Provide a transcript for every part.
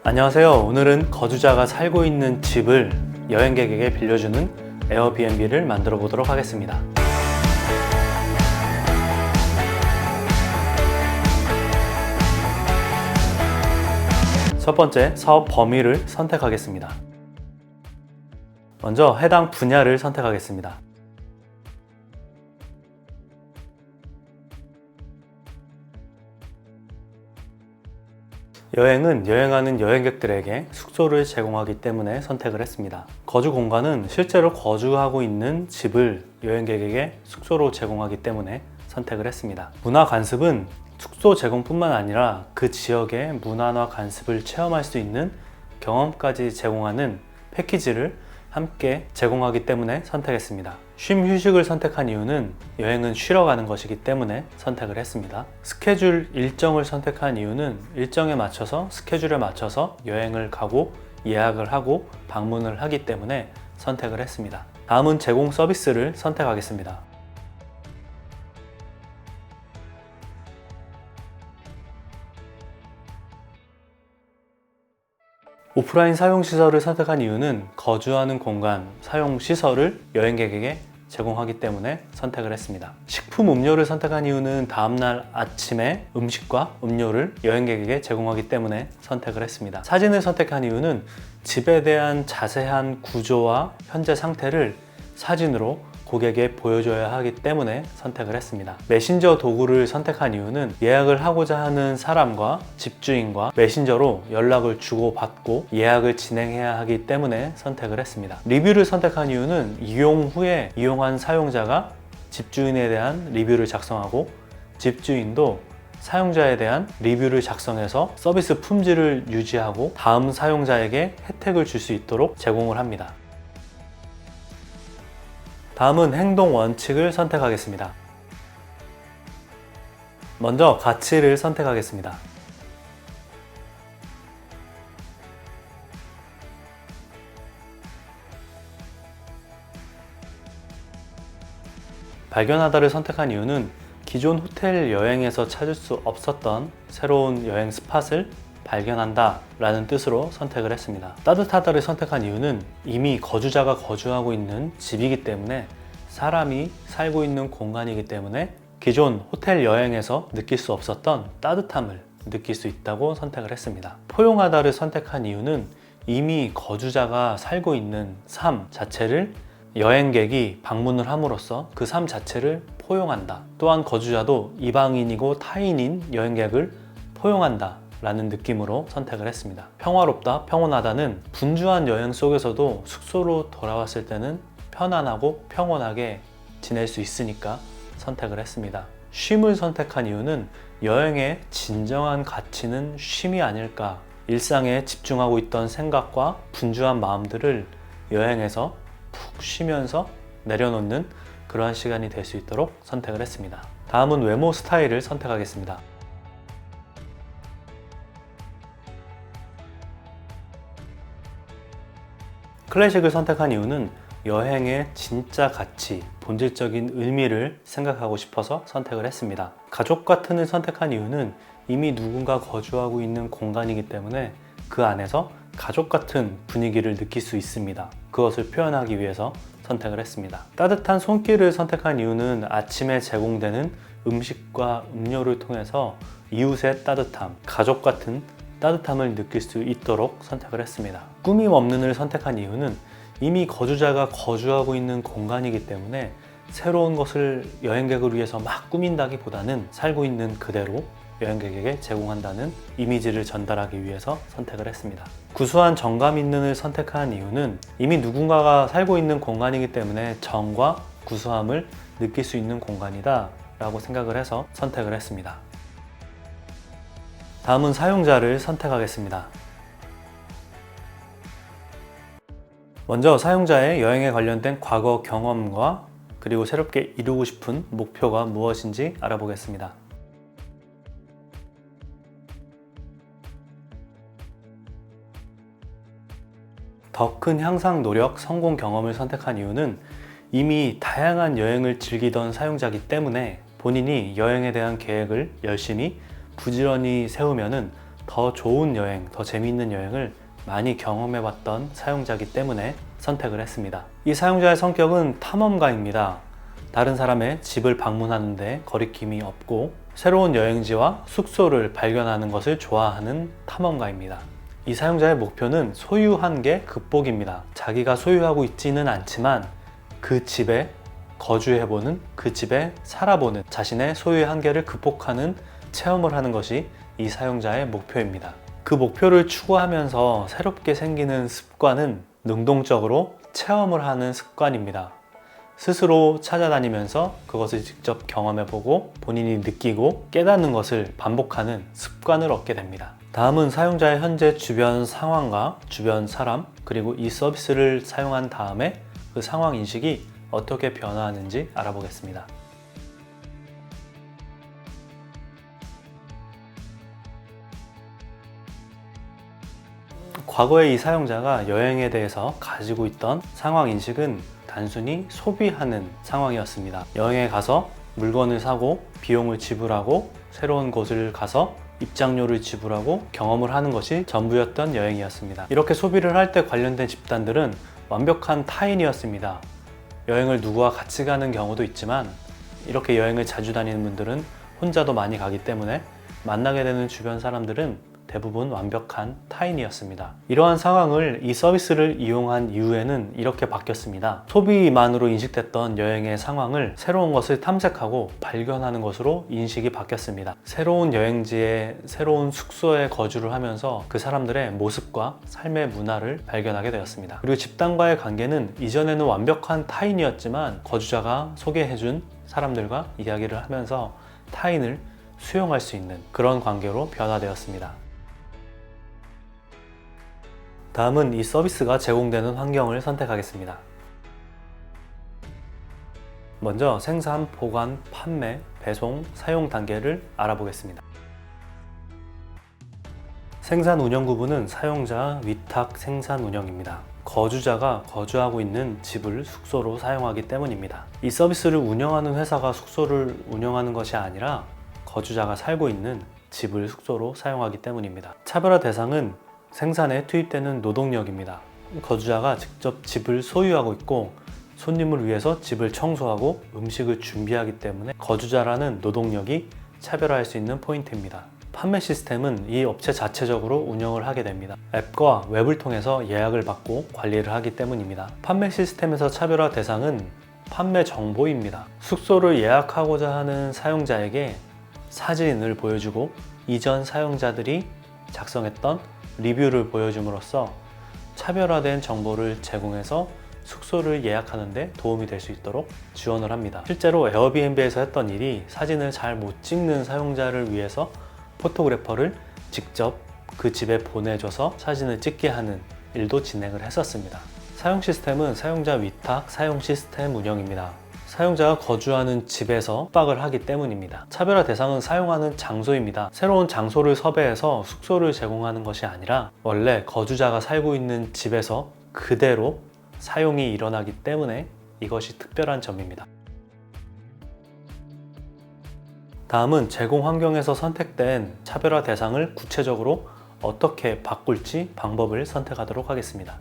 안녕하세요. 오늘은 거주자가 살고 있는 집을 여행객에게 빌려주는 에어비앤비를 만들어 보도록 하겠습니다. 첫 번째, 사업 범위를 선택하겠습니다. 먼저 해당 분야를 선택하겠습니다. 여행은 여행하는 여행객들에게 숙소를 제공하기 때문에 선택을 했습니다. 거주 공간은 실제로 거주하고 있는 집을 여행객에게 숙소로 제공하기 때문에 선택을 했습니다. 문화 관습은 숙소 제공뿐만 아니라 그 지역의 문화나 관습을 체험할 수 있는 경험까지 제공하는 패키지를 함께 제공하기 때문에 선택했습니다. 쉼 휴식을 선택한 이유는 여행은 쉬러 가는 것이기 때문에 선택을 했습니다. 스케줄 일정을 선택한 이유는 일정에 맞춰서 스케줄에 맞춰서 여행을 가고 예약을 하고 방문을 하기 때문에 선택을 했습니다. 다음은 제공 서비스를 선택하겠습니다. 오프라인 사용시설을 선택한 이유는 거주하는 공간, 사용시설을 여행객에게 제공하기 때문에 선택을 했습니다. 식품, 음료를 선택한 이유는 다음날 아침에 음식과 음료를 여행객에게 제공하기 때문에 선택을 했습니다. 사진을 선택한 이유는 집에 대한 자세한 구조와 현재 상태를 사진으로 고객에게 보여줘야 하기 때문에 선택을 했습니다. 메신저 도구를 선택한 이유는 예약을 하고자 하는 사람과 집주인과 메신저로 연락을 주고받고 예약을 진행해야 하기 때문에 선택을 했습니다. 리뷰를 선택한 이유는 이용 후에 이용한 사용자가 집주인에 대한 리뷰를 작성하고 집주인도 사용자에 대한 리뷰를 작성해서 서비스 품질을 유지하고 다음 사용자에게 혜택을 줄 수 있도록 제공을 합니다. 다음은 행동 원칙을 선택하겠습니다. 먼저 가치를 선택하겠습니다. 발견하다를 선택한 이유는 기존 호텔 여행에서 찾을 수 없었던 새로운 여행 스팟을 발견한다 라는 뜻으로 선택을 했습니다. 따뜻하다를 선택한 이유는 이미 거주자가 거주하고 있는 집이기 때문에 사람이 살고 있는 공간이기 때문에 기존 호텔 여행에서 느낄 수 없었던 따뜻함을 느낄 수 있다고 선택을 했습니다. 포용하다를 선택한 이유는 이미 거주자가 살고 있는 삶 자체를 여행객이 방문을 함으로써 그 삶 자체를 포용한다. 또한 거주자도 이방인이고 타인인 여행객을 포용한다 라는 느낌으로 선택을 했습니다. 평화롭다, 평온하다는 분주한 여행 속에서도 숙소로 돌아왔을 때는 편안하고 평온하게 지낼 수 있으니까 선택을 했습니다. 쉼을 선택한 이유는 여행의 진정한 가치는 쉼이 아닐까. 일상에 집중하고 있던 생각과 분주한 마음들을 여행에서 푹 쉬면서 내려놓는 그러한 시간이 될 수 있도록 선택을 했습니다. 다음은 외모 스타일을 선택하겠습니다. 클래식을 선택한 이유는 여행의 진짜 가치, 본질적인 의미를 생각하고 싶어서 선택을 했습니다. 가족 같은을 선택한 이유는 이미 누군가 거주하고 있는 공간이기 때문에 그 안에서 가족 같은 분위기를 느낄 수 있습니다. 그것을 표현하기 위해서 선택을 했습니다. 따뜻한 손길을 선택한 이유는 아침에 제공되는 음식과 음료를 통해서 이웃의 따뜻함, 가족 같은 따뜻함을 느낄 수 있도록 선택을 했습니다. 꾸밈 없는을 선택한 이유는 이미 거주자가 거주하고 있는 공간이기 때문에 새로운 것을 여행객을 위해서 막 꾸민다기보다는 살고 있는 그대로 여행객에게 제공한다는 이미지를 전달하기 위해서 선택을 했습니다. 구수한 정감 있는을 선택한 이유는 이미 누군가가 살고 있는 공간이기 때문에 정과 구수함을 느낄 수 있는 공간이다 라고 생각을 해서 선택을 했습니다. 다음은 사용자를 선택하겠습니다. 먼저 사용자의 여행에 관련된 과거 경험과 그리고 새롭게 이루고 싶은 목표가 무엇인지 알아보겠습니다. 더 큰 향상 노력, 성공 경험을 선택한 이유는 이미 다양한 여행을 즐기던 사용자이기 때문에 본인이 여행에 대한 계획을 열심히 부지런히 세우면은 더 좋은 여행, 더 재미있는 여행을 많이 경험해봤던 사용자이기 때문에 선택을 했습니다. 이 사용자의 성격은 탐험가입니다. 다른 사람의 집을 방문하는데 거리낌이 없고 새로운 여행지와 숙소를 발견하는 것을 좋아하는 탐험가입니다. 이 사용자의 목표는 소유 한계 극복입니다. 자기가 소유하고 있지는 않지만 그 집에 거주해보는, 그 집에 살아보는, 자신의 소유의 한계를 극복하는 체험을 하는 것이 이 사용자의 목표입니다. 그 목표를 추구하면서 새롭게 생기는 습관은 능동적으로 체험을 하는 습관입니다. 스스로 찾아다니면서 그것을 직접 경험해보고 본인이 느끼고 깨닫는 것을 반복하는 습관을 얻게 됩니다. 다음은 사용자의 현재 주변 상황과 주변 사람, 그리고 이 서비스를 사용한 다음에 그 상황 인식이 어떻게 변화하는지 알아보겠습니다. 과거에 이 사용자가 여행에 대해서 가지고 있던 상황 인식은 단순히 소비하는 상황이었습니다. 여행에 가서 물건을 사고 비용을 지불하고 새로운 곳을 가서 입장료를 지불하고 경험을 하는 것이 전부였던 여행이었습니다. 이렇게 소비를 할 때 관련된 집단들은 완벽한 타인이었습니다. 여행을 누구와 같이 가는 경우도 있지만 이렇게 여행을 자주 다니는 분들은 혼자도 많이 가기 때문에 만나게 되는 주변 사람들은 대부분 완벽한 타인이었습니다. 이러한 상황을 이 서비스를 이용한 이후에는 이렇게 바뀌었습니다. 소비만으로 인식됐던 여행의 상황을 새로운 것을 탐색하고 발견하는 것으로 인식이 바뀌었습니다. 새로운 여행지에 새로운 숙소에 거주를 하면서 그 사람들의 모습과 삶의 문화를 발견하게 되었습니다. 그리고 집단과의 관계는 이전에는 완벽한 타인이었지만 거주자가 소개해준 사람들과 이야기를 하면서 타인을 수용할 수 있는 그런 관계로 변화되었습니다. 다음은 이 서비스가 제공되는 환경을 선택하겠습니다. 먼저 생산, 보관, 판매, 배송, 사용 단계를 알아보겠습니다. 생산 운영 구분은 사용자, 위탁, 생산 운영입니다. 거주자가 거주하고 있는 집을 숙소로 사용하기 때문입니다. 이 서비스를 운영하는 회사가 숙소를 운영하는 것이 아니라 거주자가 살고 있는 집을 숙소로 사용하기 때문입니다. 차별화 대상은 생산에 투입되는 노동력입니다. 거주자가 직접 집을 소유하고 있고 손님을 위해서 집을 청소하고 음식을 준비하기 때문에 거주자라는 노동력이 차별화할 수 있는 포인트입니다. 판매 시스템은 이 업체 자체적으로 운영을 하게 됩니다. 앱과 웹을 통해서 예약을 받고 관리를 하기 때문입니다. 판매 시스템에서 차별화 대상은 판매 정보입니다. 숙소를 예약하고자 하는 사용자에게 사진을 보여주고 이전 사용자들이 작성했던 리뷰를 보여줌으로써 차별화된 정보를 제공해서 숙소를 예약하는 데 도움이 될 수 있도록 지원을 합니다. 실제로 에어비앤비에서 했던 일이 사진을 잘 못 찍는 사용자를 위해서 포토그래퍼를 직접 그 집에 보내줘서 사진을 찍게 하는 일도 진행을 했었습니다. 사용 시스템은 사용자 위탁 사용 시스템 운영입니다. 사용자가 거주하는 집에서 숙박을 하기 때문입니다. 차별화 대상은 사용하는 장소입니다. 새로운 장소를 섭외해서 숙소를 제공하는 것이 아니라 원래 거주자가 살고 있는 집에서 그대로 사용이 일어나기 때문에 이것이 특별한 점입니다. 다음은 제공 환경에서 선택된 차별화 대상을 구체적으로 어떻게 바꿀지 방법을 선택하도록 하겠습니다.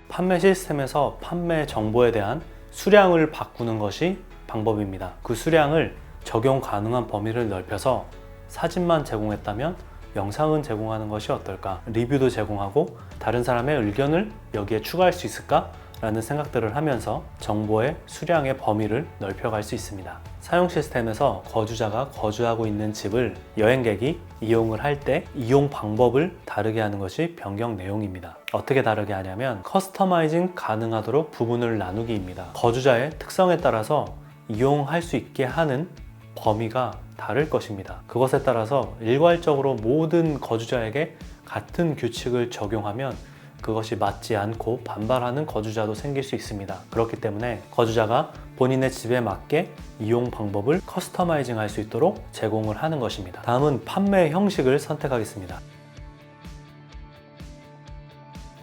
판매 시스템에서 판매 정보에 대한 수량을 바꾸는 것이 방법입니다. 그 수량을 적용 가능한 범위를 넓혀서 사진만 제공했다면 영상은 제공하는 것이 어떨까? 리뷰도 제공하고 다른 사람의 의견을 여기에 추가할 수 있을까? 라는 생각들을 하면서 정보의 수량의 범위를 넓혀갈 수 있습니다. 사용 시스템에서 거주자가 거주하고 있는 집을 여행객이 이용을 할 때 이용 방법을 다르게 하는 것이 변경 내용입니다. 어떻게 다르게 하냐면 커스터마이징 가능하도록 부분을 나누기입니다. 거주자의 특성에 따라서 이용할 수 있게 하는 범위가 다를 것입니다. 그것에 따라서 일괄적으로 모든 거주자에게 같은 규칙을 적용하면 그것이 맞지 않고 반발하는 거주자도 생길 수 있습니다. 그렇기 때문에 거주자가 본인의 집에 맞게 이용 방법을 커스터마이징 할 수 있도록 제공을 하는 것입니다. 다음은 판매 형식을 선택하겠습니다.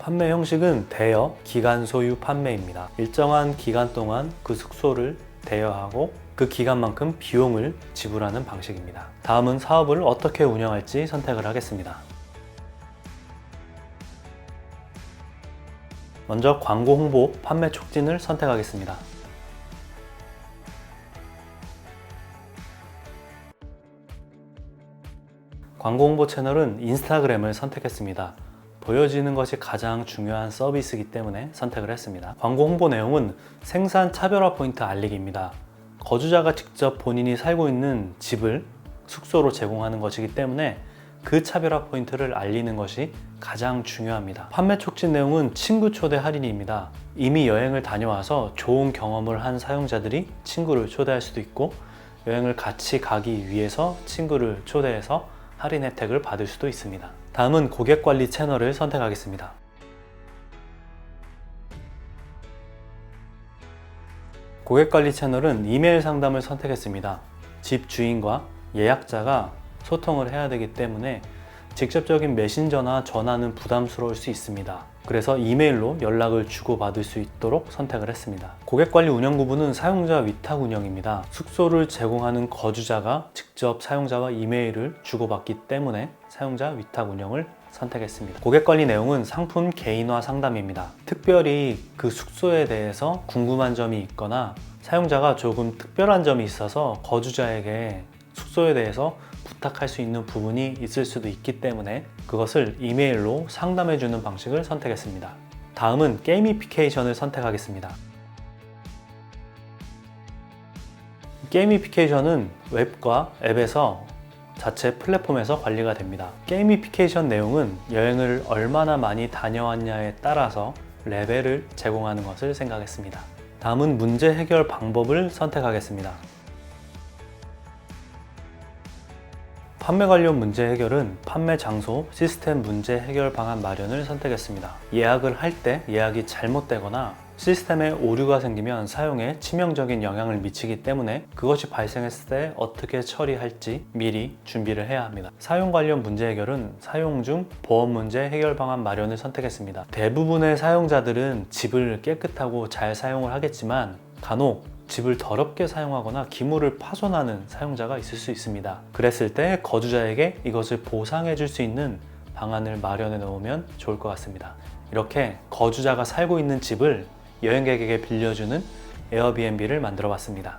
판매 형식은 대여, 기간 소유 판매입니다. 일정한 기간 동안 그 숙소를 대여하고 그 기간만큼 비용을 지불하는 방식입니다. 다음은 사업을 어떻게 운영할지 선택을 하겠습니다. 먼저 광고 홍보, 판매 촉진을 선택하겠습니다. 광고 홍보 채널은 인스타그램을 선택했습니다. 보여지는 것이 가장 중요한 서비스이기 때문에 선택을 했습니다. 광고 홍보 내용은 생산 차별화 포인트 알리기입니다. 거주자가 직접 본인이 살고 있는 집을 숙소로 제공하는 것이기 때문에 그 차별화 포인트를 알리는 것이 가장 중요합니다. 판매 촉진 내용은 친구 초대 할인입니다. 이미 여행을 다녀와서 좋은 경험을 한 사용자들이 친구를 초대할 수도 있고, 여행을 같이 가기 위해서 친구를 초대해서 할인 혜택을 받을 수도 있습니다. 다음은 고객 관리 채널을 선택하겠습니다. 고객 관리 채널은 이메일 상담을 선택했습니다. 집 주인과 예약자가 소통을 해야 되기 때문에 직접적인 메신저나 전화는 부담스러울 수 있습니다. 그래서 이메일로 연락을 주고받을 수 있도록 선택을 했습니다. 고객관리 운영부분은 사용자 위탁 운영입니다. 숙소를 제공하는 거주자가 직접 사용자와 이메일을 주고받기 때문에 사용자 위탁 운영을 선택했습니다. 고객관리 내용은 상품 개인화 상담입니다. 특별히 그 숙소에 대해서 궁금한 점이 있거나 사용자가 조금 특별한 점이 있어서 거주자에게 숙소에 대해서 부탁할 수 있는 부분이 있을 수도 있기 때문에 그것을 이메일로 상담해주는 방식을 선택했습니다. 다음은 게이미피케이션을 선택하겠습니다. 게이미피케이션은 웹과 앱에서 자체 플랫폼에서 관리가 됩니다. 게이미피케이션 내용은 여행을 얼마나 많이 다녀왔냐에 따라서 레벨을 제공하는 것을 생각했습니다. 다음은 문제 해결 방법을 선택하겠습니다. 판매 관련 문제 해결은 판매 장소, 시스템 문제 해결 방안 마련을 선택했습니다. 예약을 할 때 예약이 잘못되거나 시스템에 오류가 생기면 사용에 치명적인 영향을 미치기 때문에 그것이 발생했을 때 어떻게 처리할지 미리 준비를 해야 합니다. 사용 관련 문제 해결은 사용 중 보험 문제 해결 방안 마련을 선택했습니다. 대부분의 사용자들은 집을 깨끗하고 잘 사용을 하겠지만 간혹 집을 더럽게 사용하거나 기물을 파손하는 사용자가 있을 수 있습니다. 그랬을 때 거주자에게 이것을 보상해 줄 수 있는 방안을 마련해 놓으면 좋을 것 같습니다. 이렇게 거주자가 살고 있는 집을 여행객에게 빌려주는 에어비앤비를 만들어 봤습니다.